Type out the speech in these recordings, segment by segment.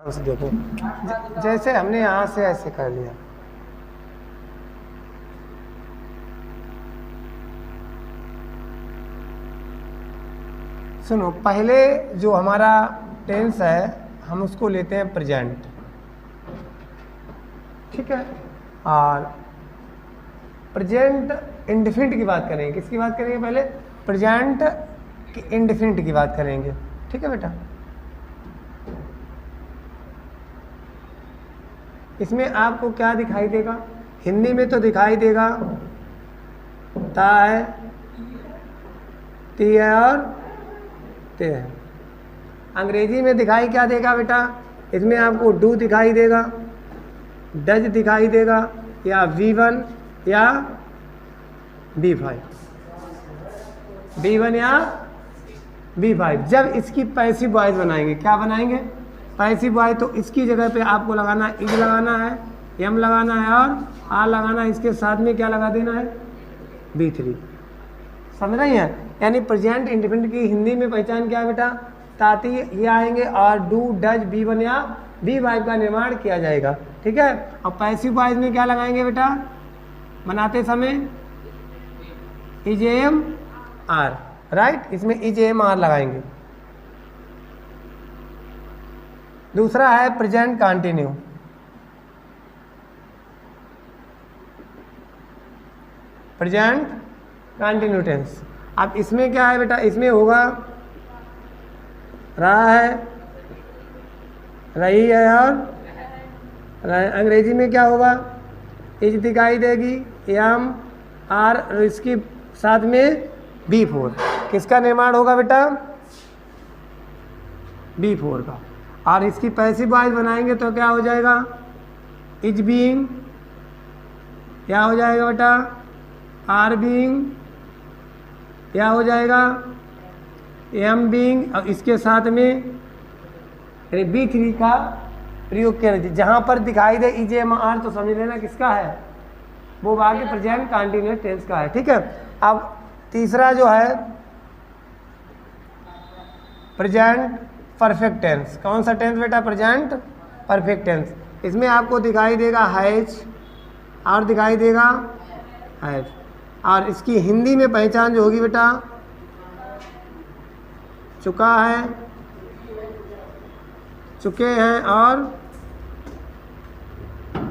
देखो जैसे हमने यहाँ से ऐसे कर लिया, सुनो पहले जो हमारा टेंस है हम उसको लेते हैं प्रेजेंट, ठीक है। और प्रेजेंट इंडेफिनिट की बात करेंगे, किसकी बात करेंगे? पहले प्रेजेंट की इंडेफिनिट की बात करेंगे, ठीक है बेटा। इसमें आपको क्या दिखाई देगा? हिंदी में तो दिखाई देगा ता है, ती है और ते है। अंग्रेजी में दिखाई क्या देगा बेटा? इसमें आपको डू दिखाई देगा, डज दिखाई देगा, या V1 या B5, B1 या B5। जब इसकी पैसिव वॉइस बनाएंगे, क्या बनाएंगे? Passive voice. तो इसकी जगह पे आपको लगाना है, इज लगाना है, एम लगाना है और आर लगाना है। इसके साथ में क्या लगा देना है? B3। समझ रही हैं? यानी प्रेजेंट इंडेफिनिट की हिंदी में पहचान क्या है बेटा? ताती ये आएंगे और डू डज B1 या B5 का निर्माण किया जाएगा, ठीक है। और पैसिव वॉइस में क्या लगाएंगे बेटा बनाते समय? Is am are, right. इसमें इज एम आर लगाएंगे। दूसरा है present continue. Present continue tense. अब इसमें क्या है बेटा? इसमें होगा रहा है, रही है और अंग्रेजी में क्या होगा? इज दिखाई देगी, एम आर, इसके साथ में B4। किसका निर्माण होगा बेटा? B4 का। और इसकी पैसिव वॉइस बनाएंगे तो क्या हो जाएगा? इज बीइंग, क्या हो जाएगा बेटा? आर बीइंग, क्या हो जाएगा? Am being. और इसके साथ में B3 का प्रयोग किया जाए। जहाँ पर दिखाई दे इज एम आर तो समझ लेना किसका है? वो बाकी प्रेजेंट कंटिन्यूअस टेंस का है, ठीक है। अब तीसरा जो है प्रेजेंट परफेक्ट टेंस। कौन सा टेंस बेटा? Present perfect tense. इसमें आपको दिखाई देगा हैज और दिखाई देगा हैज। और इसकी हिंदी में पहचान जो होगी बेटा, चुका है, चुके हैं और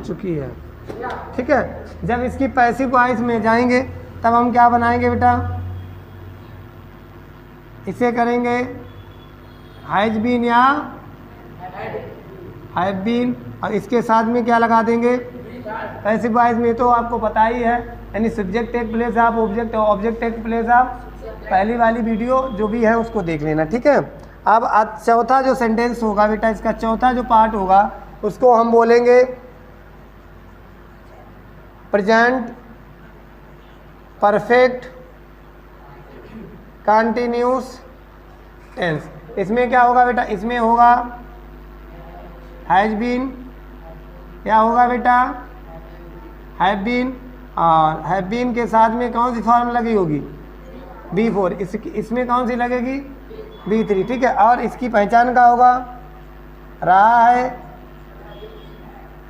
चुकी है, ठीक है। जब इसकी पैसिव वॉइस में जाएंगे तब हम क्या बनाएंगे बेटा? इसे करेंगे हैज बीन या हैव बीन। और इसके साथ में क्या लगा देंगे? पैसिव वॉइस में तो आपको पता ही है, यानी subject take place of object, object take place of. पहली वाली वीडियो जो भी है उसको देख लेना, ठीक है। अब चौथा जो सेंटेंस होगा बेटा, इसका चौथा जो पार्ट होगा उसको हम बोलेंगे प्रेजेंट परफेक्ट कंटिन्यूस टेंस। इसमें क्या होगा बेटा? इसमें होगा हैज बीन, क्या होगा बेटा? Have been. और हैव बीन के साथ में कौन सी फॉर्म लगी होगी? B4। इसमें कौन सी लगेगी? B3, ठीक है। और इसकी पहचान का होगा रहा है,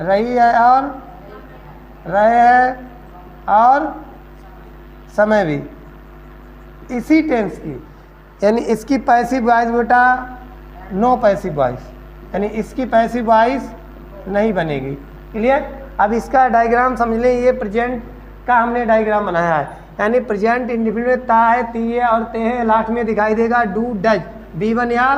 रही है और रहे हैं और समय भी इसी टेंस की। यानी इसकी पैसिव वॉइस बेटा नो पैसिव वॉइस, यानी इसकी पैसिव वॉइस नहीं बनेगी। क्लियर? अब इसका डायग्राम समझ लें। ये प्रेजेंट का हमने डायग्राम बनाया है, यानी प्रेजेंट इंडेफिनिट ता है, ती है और ते है। लास्ट में दिखाई देगा डू डज B1 या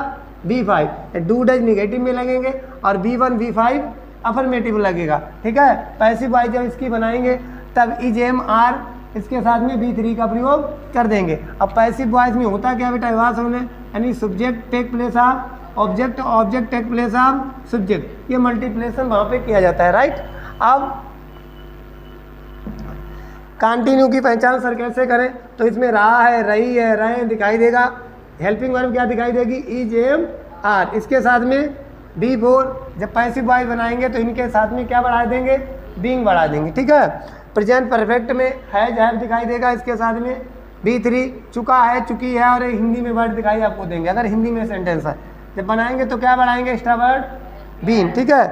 B5। डू डज निगेटिव में लगेंगे और B1 B5 अफर्मेटिव लगेगा, ठीक है। पैसिव वॉइस जब इसकी बनाएंगे तब इज एम आर, इसके साथ में B3 का प्रयोग कर देंगे। अब पैसिव वॉइस में होता क्या बेटा? बात समझे, यानी subject take place of object, object take place of subject. ये मल्टीप्लिकेशन वहाँ पे किया जाता है, राइट। अब कंटिन्यू की पहचान सर कैसे करें? तो इसमें रहा है, रही है, रहे दिखाई देगा। हेल्पिंग वर्ब क्या दिखाई देगी? Is am are. इसके साथ में B4। जब पैसिव वॉइस बनाएंगे तो इनके साथ में क्या बढ़ा देंगे? बीइंग बढ़ा देंगे, ठीक है। प्रेजेंट परफेक्ट में हैज हैव दिखाई देगा, इसके साथ में B3। चुका है, चुकी है और हिंदी में वर्ड दिखाई आपको देंगे अगर हिंदी में सेंटेंस है। जब बनाएंगे तो क्या बढ़ाएंगे? एक्स्ट्रा वर्ड बीन, ठीक है।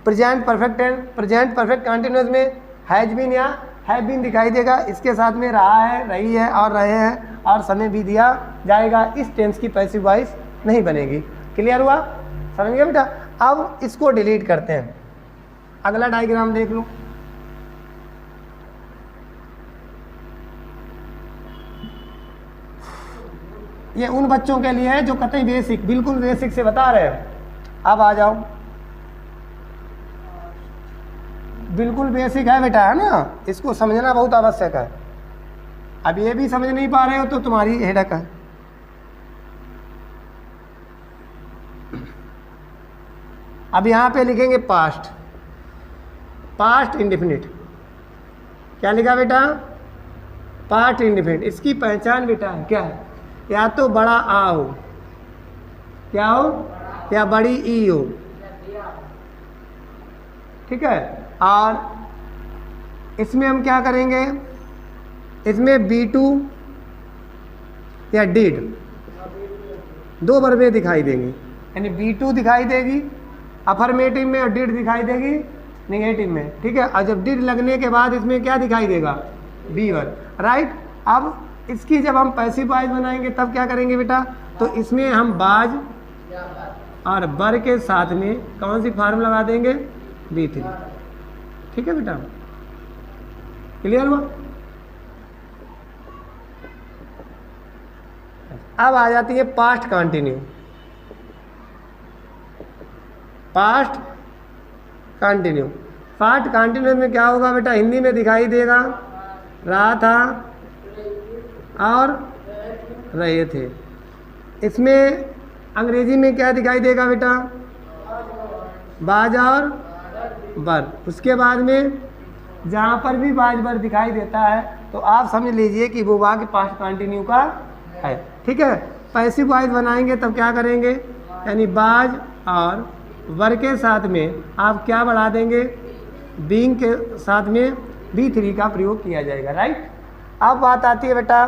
प्रेजेंट परफेक्ट कंटिन्यूअस में हैज बीन या हैव बीन दिखाई देगा, इसके साथ में रहा है, रही है और रहे हैं और समय भी दिया जाएगा। इस टेंस की पैसिव वॉइस नहीं बनेगी। क्लियर हुआ? समझ गए बेटा? अब इसको डिलीट करते हैं। अगला डायग्राम देख लो। ये उन बच्चों के लिए है जो कतई बेसिक, बिल्कुल बेसिक से बता रहे हैं। अब आ जाओ, बिल्कुल बेसिक है बेटा, है ना, इसको समझना बहुत आवश्यक है। अब ये भी समझ नहीं पा रहे हो तो तुम्हारी हेडक है। अब यहाँ पे लिखेंगे पास्ट इंडेफिनिट। क्या लिखा बेटा? Past indefinite. इसकी पहचान बेटा क्या है? या तो बड़ा आ हो, क्या हो, या बड़ी ई हो, ठीक है। और इसमें हम क्या करेंगे, इसमें B2 या डिड, दो वर्बें दिखाई देंगी, यानी B2 दिखाई देगी अफर्मेटिव में और डिड दिखाई देगी निगेटिव में, ठीक है। और जब डिड लगने के बाद इसमें क्या दिखाई देगा? B1, right. अब इसकी जब हम पैसिव वॉइस बनाएंगे तब क्या करेंगे बेटा? तो इसमें हम बाज और बर के साथ में कौन सी फॉर्म लगा देंगे? B3, ठीक है बेटा। क्लियर हुआ? अब आ जाती है पास्ट कंटिन्यू। पास्ट कंटिन्यू में क्या होगा बेटा? हिंदी में दिखाई देगा रहा था और रहे थे। इसमें अंग्रेजी में क्या दिखाई देगा बेटा? बाज और बर। उसके बाद में जहाँ पर भी बाज बर दिखाई देता है तो आप समझ लीजिए कि वो वाक्य पास्ट कंटिन्यू का है, ठीक है। पैसिव वॉइस बनाएंगे तब क्या करेंगे? यानी बाज और बर के साथ में आप क्या बढ़ा देंगे? बीइंग के साथ में B3 का प्रयोग किया जाएगा, राइट। अब बात आती है बेटा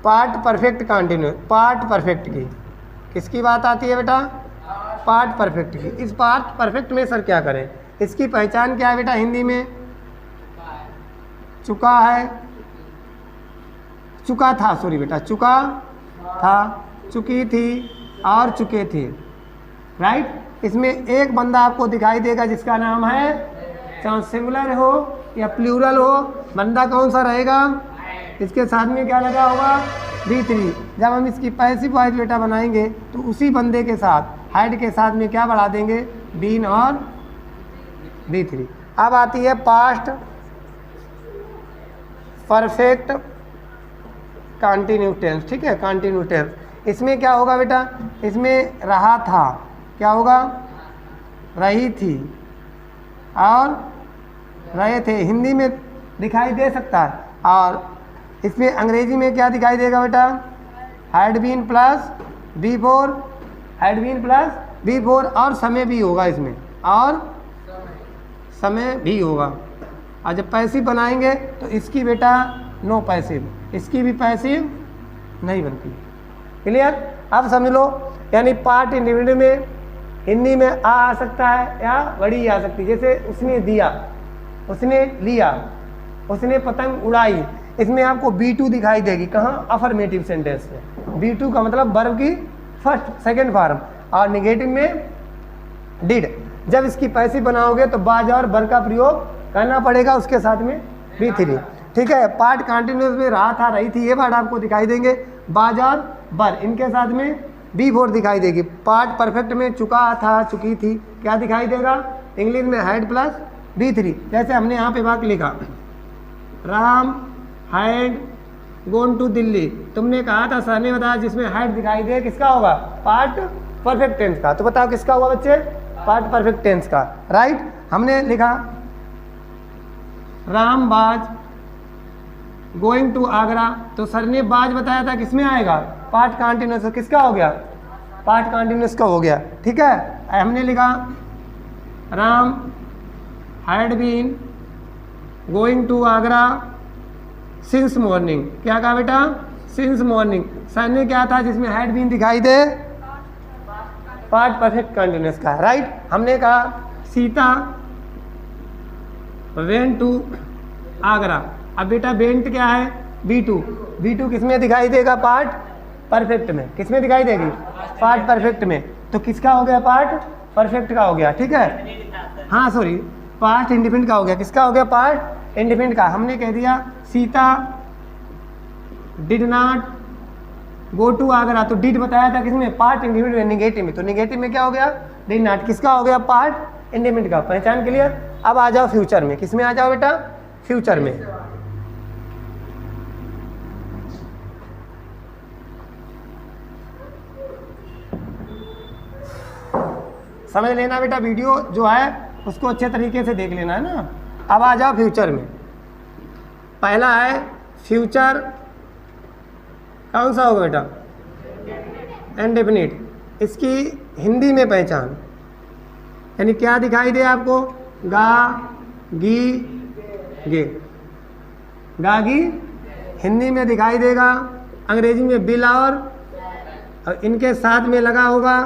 part perfect continue, part perfect की। किसकी बात आती है बेटा? पार्ट परफेक्ट की। इस पार्ट परफेक्ट में सर क्या करें? इसकी पहचान क्या है बेटा? हिंदी में चुका है, चुका था, सॉरी बेटा, चुका था, चुकी थी और चुके थे, राइट। इसमें एक बंदा आपको दिखाई देगा जिसका नाम है, चाहे सिंगुलर हो या प्लूरल हो, बंदा कौन सा रहेगा? इसके साथ में क्या लगा होगा? B3। जब हम इसकी पैसिव वॉइस बेटा बनाएंगे तो उसी बंदे के साथ हेड के साथ में क्या बढ़ा देंगे? बीन और B3। अब आती है पास्ट परफेक्ट कंटिन्यू टेंस, ठीक है, कंटिन्यू टेंस। इसमें क्या होगा बेटा? इसमें रहा था, क्या होगा? रही थी और रहे थे, हिंदी में दिखाई दे सकता है। और इसमें अंग्रेजी में क्या दिखाई देगा बेटा? Had been plus B4, had been plus B4 और समय भी होगा इसमें, और समय भी होगा। और जब पैसिव बनाएंगे तो इसकी बेटा नो पैसिव, इसकी भी पैसिव नहीं बनती। क्लियर? अब समझ लो, यानी पार्ट इंडिविजुअल में हिंदी में आ सकता है या बड़ी आ सकती है। जैसे उसने दिया, उसने लिया, उसने पतंग उड़ाई, इसमें आपको B2 दिखाई देगी। कहाँ? अफर्मेटिव सेंटेंस में। B2 का मतलब वर्ब की फर्स्ट सेकंड फॉर्म, और नेगेटिव में डिड। जब इसकी पैसिव बनाओगे तो बाज और बर का प्रयोग करना पड़ेगा, उसके साथ में B3, ठीक है। पार्ट कंटिन्यूअस में रहा था, रही थी, ये वर्ड आपको दिखाई देंगे। बाज और बर, इनके साथ में B4 दिखाई देगी। पार्ट परफेक्ट में चुका था, चुकी थी, क्या दिखाई देगा? इंग्लिश में हैड प्लस B3। जैसे हमने यहाँ पे वाक्य लिखा, Ram had gone to Delhi. तुमने कहा था, सर ने बताया, जिसमें हैड दिखाई दे किसका होगा? पार्ट परफेक्ट टेंस का। तो बताओ किसका होगा बच्चे? पार्ट परफेक्ट टेंस का, राइट। हमने लिखा राम बाज गोइंग टू आगरा, तो सर ने बाज बताया था, किसमें आएगा? पार्ट कंटिन्यूअस, किसका हो गया? पार्ट कंटिन्यूअस का हो गया, ठीक है। हमने लिखा Ram had been going to Agra since morning, क्या कहा बेटा? Since morning. सर ने क्या था जिसमें हैड बीन दिखाई दे? पार्ट परफेक्ट कंटिन्यूस का, राइट। हमने कहा सीता वेंट टू आगरा। अब बेटा वेंट क्या है, V2, V2 किस में दिखाई देगा, पार्ट परफेक्ट में। किस में दिखाई देगी, पार्ट परफेक्ट में। तो किसका हो गया, पार्ट परफेक्ट का हो गया, ठीक है। हाँ सॉरी, पास्ट इंडिपेंडेंट का हो गया। किसका हो गया, पास्ट इंडिपेंडेंट का। हमने कह दिया Sita did not go to Agra, तो डिड बताया था किसमें, पार्ट इंडिपेंडेंट में, निगेटिव में। तो निगेटिव में क्या हो गया, डिड नॉट। किसका हो गया, पार्ट इंडिपेंडेंट का। पहचान क्लियर। अब आ जाओ फ्यूचर में। किसमें आ जाओ बेटा, फ्यूचर में। समझ लेना बेटा, वीडियो जो है उसको अच्छे तरीके से देख लेना है ना। अब आ जाओ फ्यूचर में। पहला है फ्यूचर, कौन सा होगा बेटा, इंडेफिनिट। इसकी हिंदी में पहचान, यानी क्या दिखाई दे आपको, गा गी गे। गा गी हिंदी में दिखाई देगा, अंग्रेजी में बिल और इनके साथ में लगा होगा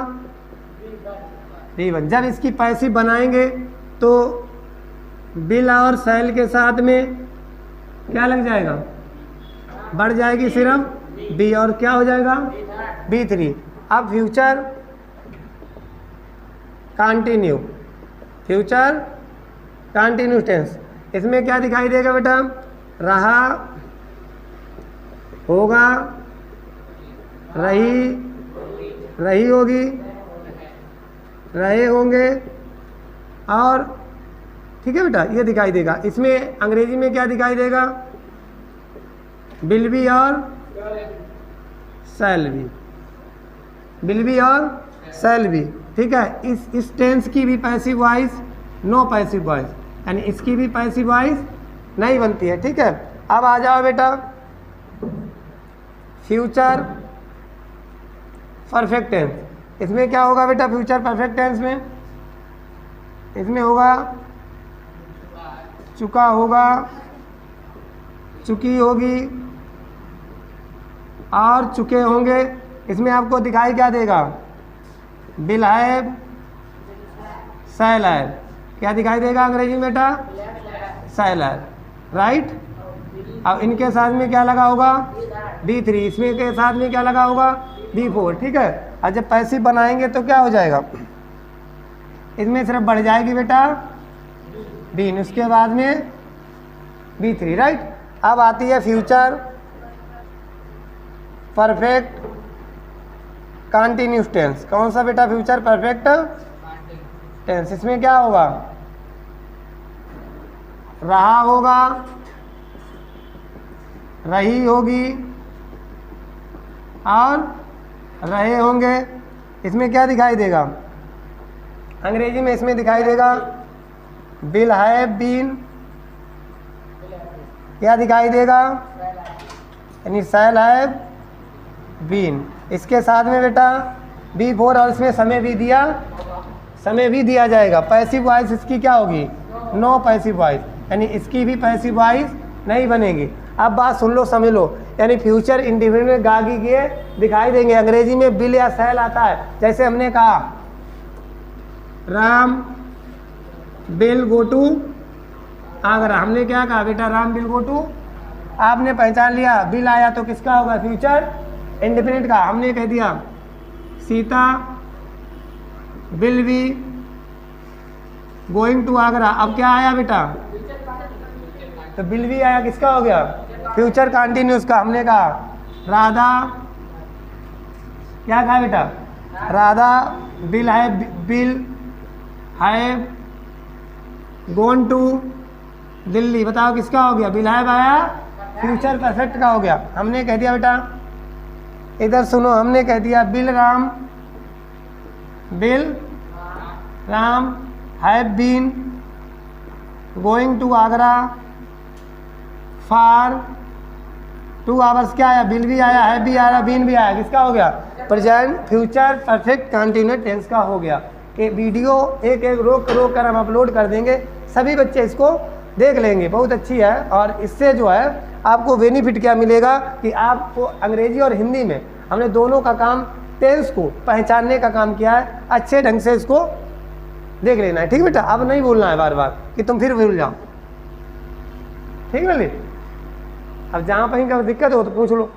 B1। जब इसकी पैसिव बनाएंगे तो बिल और सेल के साथ में क्या लग जाएगा, बढ़ जाएगी सिर्फ B, और क्या हो जाएगा, B3। अब future continue, future continuous tense. इसमें क्या दिखाई देगा बेटा, रहा, होगा, रही, रही होगी, रहे होंगे, और ठीक है बेटा, ये दिखाई देगा। इसमें अंग्रेजी में क्या दिखाई देगा, विल बी और शैल बी, विल बी और शैल बी, ठीक है। इस टेंस की भी passive voice, no passive voice, यानी इसकी भी पैसिव वॉइस नहीं बनती है, ठीक है। अब आ जाओ बेटा फ्यूचर परफेक्ट टेंस। इसमें क्या होगा बेटा, फ्यूचर परफेक्ट टेंस में इसमें होगा चुका होगा, चुकी होगी और चुके होंगे। इसमें आपको दिखाई क्या देगा, विल हैव, शैल हैव। क्या दिखाई देगा अंग्रेजी में बेटा, शैल हैव, राइट। अब इनके साथ में क्या लगा होगा, B3। इसमें के साथ में क्या लगा होगा, B4, ठीक है। और जब पैसिव बनाएंगे तो क्या हो जाएगा, इसमें सिर्फ बढ़ जाएगी बेटा B, उसके बाद में B3, राइट। अब आती है फ्यूचर परफेक्ट कंटिन्यूस टेंस। कौन सा बेटा, फ्यूचर परफेक्ट टेंस। इसमें क्या होगा, रहा होगा, रही होगी और रहे होंगे। इसमें क्या दिखाई देगा, अंग्रेजी में इसमें दिखाई देगा विल हैव बीन, क्या दिखाई देगा, यानी शैल हैव बीन। इसके साथ में बेटा B4 और इसमें समय भी दिया, समय भी दिया जाएगा। पैसिव वॉइस इसकी क्या होगी, नो पैसिव वॉइस, यानी इसकी भी पैसिव वॉइस नहीं बनेगी। अब बात सुन लो, समझ लो, यानी फ्यूचर इंडिपेंडेंट में गागी के दिखाई देंगे। अंग्रेजी में बिल या शैल आता है, जैसे हमने कहा Ram will go to Agra. हमने क्या कहा बेटा, राम बिल गो टू, आपने पहचान लिया, बिल आया तो किसका होगा, फ्यूचर इंडिपेंडेंट का। हमने कह दिया Sita will be going to Agra. अब क्या आया बेटा, तो विल बी आया, किसका हो गया, फ्यूचर कंटिन्यूस का। हमने कहा राधा, क्या कहा बेटा, Radha will have gone to Delhi. बताओ किसका हो गया, विल हैव आया, फ्यूचर परफेक्ट का हो गया। हमने कह दिया बेटा, इधर सुनो, हमने कह दिया will Ram have been going to Agra for 2 hours. क्या आया, बिल भी आया, हैव भी आया, बीन भी आया, किसका हो गया, present future perfect continuous tense का हो गया। कि वीडियो एक एक रोक कर हम अपलोड कर देंगे, सभी बच्चे इसको देख लेंगे, बहुत अच्छी है। और इससे जो है आपको बेनिफिट क्या मिलेगा कि आपको अंग्रेजी और हिंदी में हमने दोनों का काम टेंस को पहचानने का काम किया है। अच्छे ढंग से इसको देख लेना है, ठीक बेटा। अब नहीं बोलना है बार बार कि तुम फिर भूल जाओ, ठीक है। अब जहाँ कहीं का दिक्कत हो तो पूछ लो।